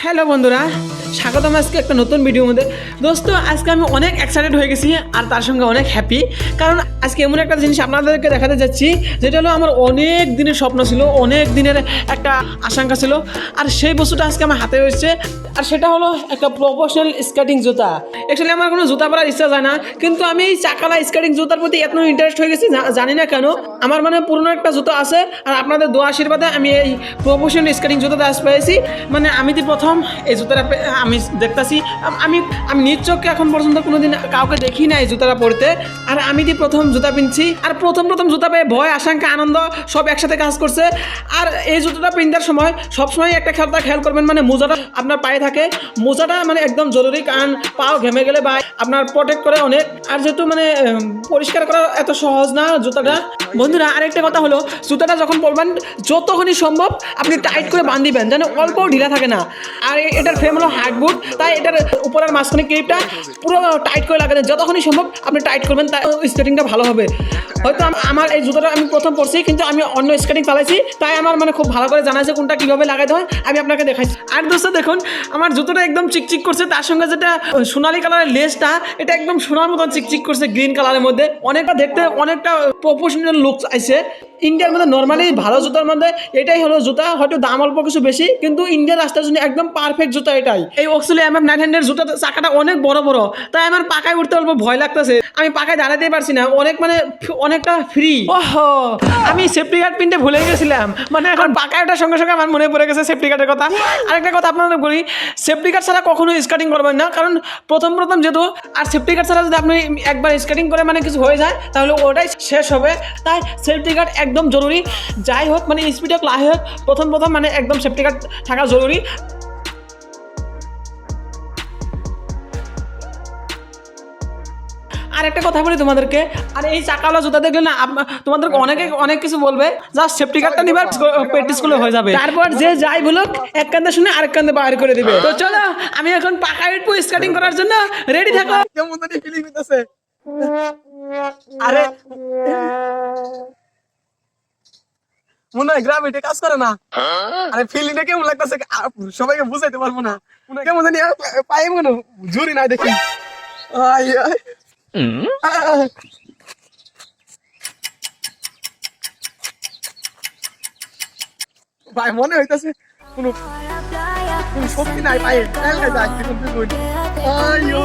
Hello বন্ধুরা, স্বাগতম আজকে একটা নতুন ভিডিওর মধ্যে। দোস্ত, আজকে আমি অনেক এক্সাইটেড হয়ে গেছি আর তার সঙ্গে অনেক হ্যাপি, কারণ আজকে এমন একটা জিনিস আপনাদেরকে দেখাতে যাচ্ছি যেটা হলো আমার অনেক দিনের স্বপ্ন ছিল, অনেক দিনের একটা আশঙ্কা ছিল, আর সেই বস্তুটা আজকে আমার হাতে এসেছে। আর সেটা হলো একটা প্রফেশনাল স্কেটিং জুতা। অ্যাকচুয়ালি আমার কোনো জুতা পরার ইচ্ছা যায় না, কিন্তু আমি এই চাকালা স্কেটিং জুতার প্রতি এত ইন্টারেস্ট হয়ে গেছি, জানি না কেন। আমার মানে পুরনো একটা জুতা আছে, আর আপনাদের দোয়া আশীর্বাদে আমি এই প্রফেশনাল স্কেটিং জুতাটা আজ পেয়েছি। মানে আমি তো প্রথম এই জুতাটা আমি দেখতেছি, আমি আমি নিজ চোখে এখন পর্যন্ত কোনোদিন কাউকে দেখি না এই জুতাটা পরতে, আর আমি তো প্রথম জুতা পিনছি। আর প্রথম জুতা পেয়ে ভয়, আশঙ্কা, আনন্দ সব একসাথে কাজ করছে। আর এই জুতাটা পিন্ধার সময় সবসময় একটা খেয়াল করবেন, মানে মোজাটা আপনার পায়ে থাকে। মোজাটা মানে একদম জরুরি, কারণ পাও ঘেমে গেলে বা আপনার প্রোটেক্ট করে অনেক। আর যেহেতু মানে পরিষ্কার করা এত সহজ না জুতাটা। বন্ধুরা, আরেকটা কথা হলো, জুতাটা যখন পরবেন যতক্ষণই সম্ভব আপনি টাইট করে বাঁধিবেন, যেন অল্প ঢিলা থাকে না। আর এটার ফ্রেম হলো হার্ড বুট, তাই এটার উপরের মাঝখানে ক্লিপটা পুরো টাইট করে লাগাতে যতক্ষণই সম্ভব আপনি টাইট করবেন, তাই স্কেটিংটা ভালো হবে। হয়তো আমার এই জুতাটা আমি প্রথম পরছি, কিন্তু আমি অন্য স্কেটিং চালাইছি, তাই আমার মানে খুব ভালো করে জানা আছে কোনটা কীভাবে লাগাইতে হয়, আমি আপনাকে দেখাইছি। আর দোস্ত দেখুন, আমার জুতোটা একদম চিকচিক করছে, তার সঙ্গে যেটা সোনালি কালারের লেসটা, এটা একদম সোনার মতন চিকচিক করছে গ্রিন কালারের মধ্যে। অনেকটা দেখতে অনেকটা প্রফেশনাল লুকস আইছে। ইন্ডিয়ার মধ্যে নর্মালি ভালো জুতার মধ্যে এটাই হলো জুতা, হয়তো দাম অল্প কিছু বেশি, কিন্তু ইন্ডিয়ার রাস্তার জন্য একদম পারফেক্ট জুতা এটাই। এই অক্সুলি MM900 জুতা চাকাটা অনেক বড় বড়, তাই আমার পাকায় উঠতে অল্প ভয় লাগতেছে, আমি পাকায় দাঁড়াতেই পারছি না, অনেকটা ফ্রি। ওহো, আমি সেফটি গার্ড পিনতে ভুলে গেছিলাম, মানে এখন পাকায় ওঠার সঙ্গে সঙ্গে আমার মনে পড়ে গেছে সেফটি গার্ডের কথা। আরেকটা কথা আপনাদের বলি, সেফটি গার্ড ছাড়া কখনো স্কেটিং করবেন না, কারণ প্রথম যেহেতু। আর সেফটি গার্ড ছাড়া যদি আপনি একবার স্কেটিং করে মানে কিছু হয়ে যায়, তাহলে ওটাই শেষ হবে। তাই সেফটি গার্ড একদম জরুরি, যাই হোক মানে স্পিড হোক লাই হোক, প্রথম মানে একদম সেফটি গার্ড থাকা জরুরি। আর একটা কথা বলি তোমাদেরকে, আর এই চাকাওয়ালা জুতা দেখলে না তোমাদেরকে অনেক কিছু বলবে, জাস্ট সেফটি গার্ডটা নিবার প্র্যাকটিস করলে হয়ে যাবে। তারপর যে যাই বলুক এক কান্দে শুনে আরেক কান্দে বাইর করে দিবে। তো চলো, আমি এখন পাকায় উঠবো স্কেটিং করার জন্য, রেডি থাকো। কেমন জানি ফিলিং হইতাছে। আরে মনে হয় গ্রাভিটি কাজ করে না। আরে ফিলিংটা কেমন লাগতেছে সবাইকে বুঝাইতে পারবো না। কেমন জানি পায়ে মনে জুরি নাই দেখি। আই আই ভাই মনে হইতাছে কোনো শক্তি নাই পায়ে, তেলকা যায় কিন্তু আইও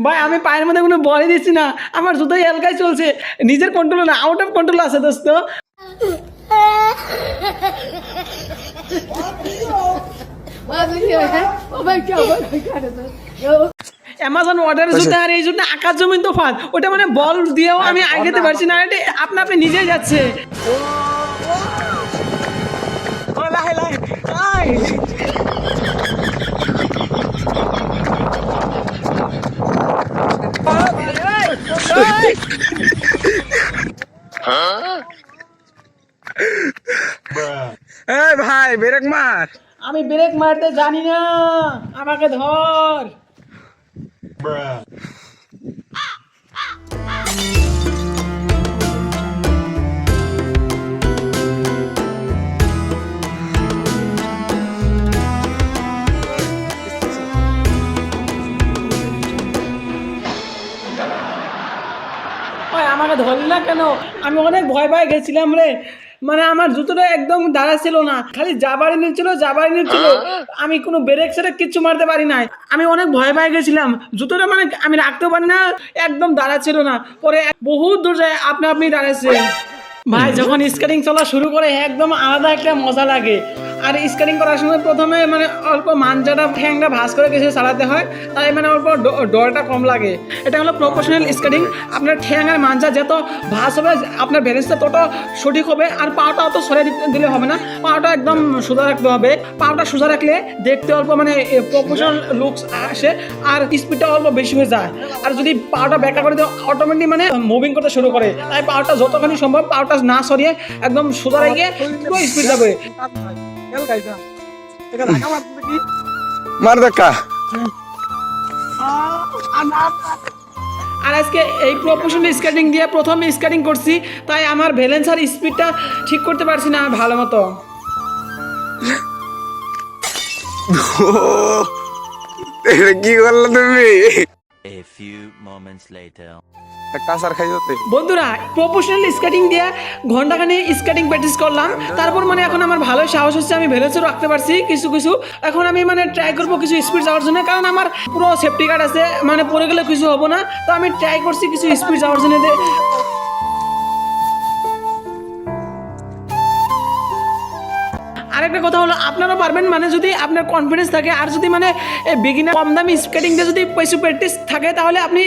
ভাই, আমি পায়ের মধ্যে কোনো বলই দিচ্ছি না, আমার জুতোই এলকাই চলছে, নিজের কন্ট্রোল না, আউট অফ কন্ট্রোল আছে দোস্ত। অ্যামাজন অর্ডার জুতা, আর এই জুতা আকাশ জমিন তোফান, ওটা মানে বল দিয়েও আমি আগাতে পারছি না, এটা আপনি নিজেই যাচ্ছে। এই ভাই ব্রেক মার। আমি ব্রেক মারতে জানি না, আমাকে ধর। আমাকে ধরলি না কেন? আমি অনেক ভয় পাই গেছিলাম রে, মানে আমার জুতোটা একদম দাঁড়া ছিল না, খালি জাবারি নিচ্ছিল। আমি কোনো ব্রেক সেরেক কিচ্ছু মারতে পারি নাই, আমি অনেক ভয় পাই গেছিলাম। জুতোটা মানে আমি রাখতেও পারি না, একদম দাঁড়া ছিল না। পরে বহুত দূর যায় আপনি দাঁড়াচ্ছে। ভাই, যখন স্কেটিং চলা শুরু করে একদম আলাদা একটা মজা লাগে। আর স্কেটিং করার সময় প্রথমে মানে অল্প মাঞ্জাটা ঠ্যাংটা ভাঁজ করে কিছু চালাতে হয়, তাই মানে অল্প ডরটা কম লাগে। এটা হলো প্রফেশনাল স্কেটিং। আপনার ঠ্যাং আর মাঞ্জা যত ভাঁজ হবে আপনার ব্যালেন্সটা তত সঠিক হবে। আর পাওটা অত সরে দিলে হবে না, পাওটা একদম সোজা রাখতে হবে। পাওটা সোজা রাখলে দেখতে অল্প মানে প্রফেশনাল লুকস আসে আর স্পিডটা অল্প বেশি হয়ে যায়। আর যদি পাওটা ব্যাকা করে দেয় অটোমেটিক মানে মুভিং করতে শুরু করে, তাই পাওটা যতখানি সম্ভব পাওটা না সরিয়ে একদম সোজা রেখে পুরো স্পিড যাবে। মার দেখা আর আজকে এই প্রফেশনাল স্কেটিং দিয়ে প্রথম স্কেটিং করছি, তাই আমার ব্যালেন্স আর স্পিডটা ঠিক করতে পারছি না ভালো মতো। কি করলো তুমি? A few moments later. কাঁচার খাই হতে বন্ধুরা প্রফেশনাল স্কেটিং দিয়ে ঘন্টাখানি স্কেটিং প্র্যাকটিস করলাম, তারপর মানে এখন আমার ভালো সাহস হচ্ছে, আমি ব্যালেন্সও রাখতে পারছি কিছু কিছু। এখন আমি মানে ট্রাই করবো কিছু স্পিড যাওয়ার জন্য, কারণ আমার পুরো সেফটি গার্ড আছে, মানে পড়ে গেলে কিছু হবো না। তো আমি ট্রাই করছি কিছু স্পিড যাওয়ার জন্য। আরেকটা কথা হলো আপনারা পারবেন, মানে যদি আপনার কনফিডেন্স থাকে আর যদি মানে বিগিনার কম দামি স্কেটিং দিয়ে যদি কিছু প্র্যাকটিস থাকে, তাহলে আপনি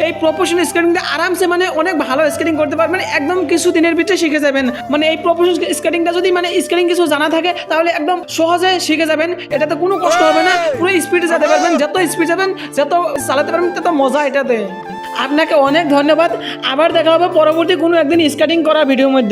এই প্রফেশনাল স্কেটিং দিয়ে আরামসে মানে অনেক ভালো স্কেটিং করতে পারবেন, একদম কিছু দিনের ভিতরে শিখে যাবেন। মানে এই প্রফেশনাল স্কেটিংটা যদি মানে স্কেটিং কিছু জানা থাকে তাহলে একদম সহজে শিখে যাবেন, এটাতে কোনো কষ্ট হবে না, পুরো স্পিডে যেতে পারবেন। যত স্পিড যাবেন যত চালাতে পারবেন তত মজা এটাতে। আপনাকে অনেক ধন্যবাদ। আবার দেখা হবে পরবর্তী কোনো একদিন স্কেটিং করা ভিডিওর মধ্যে।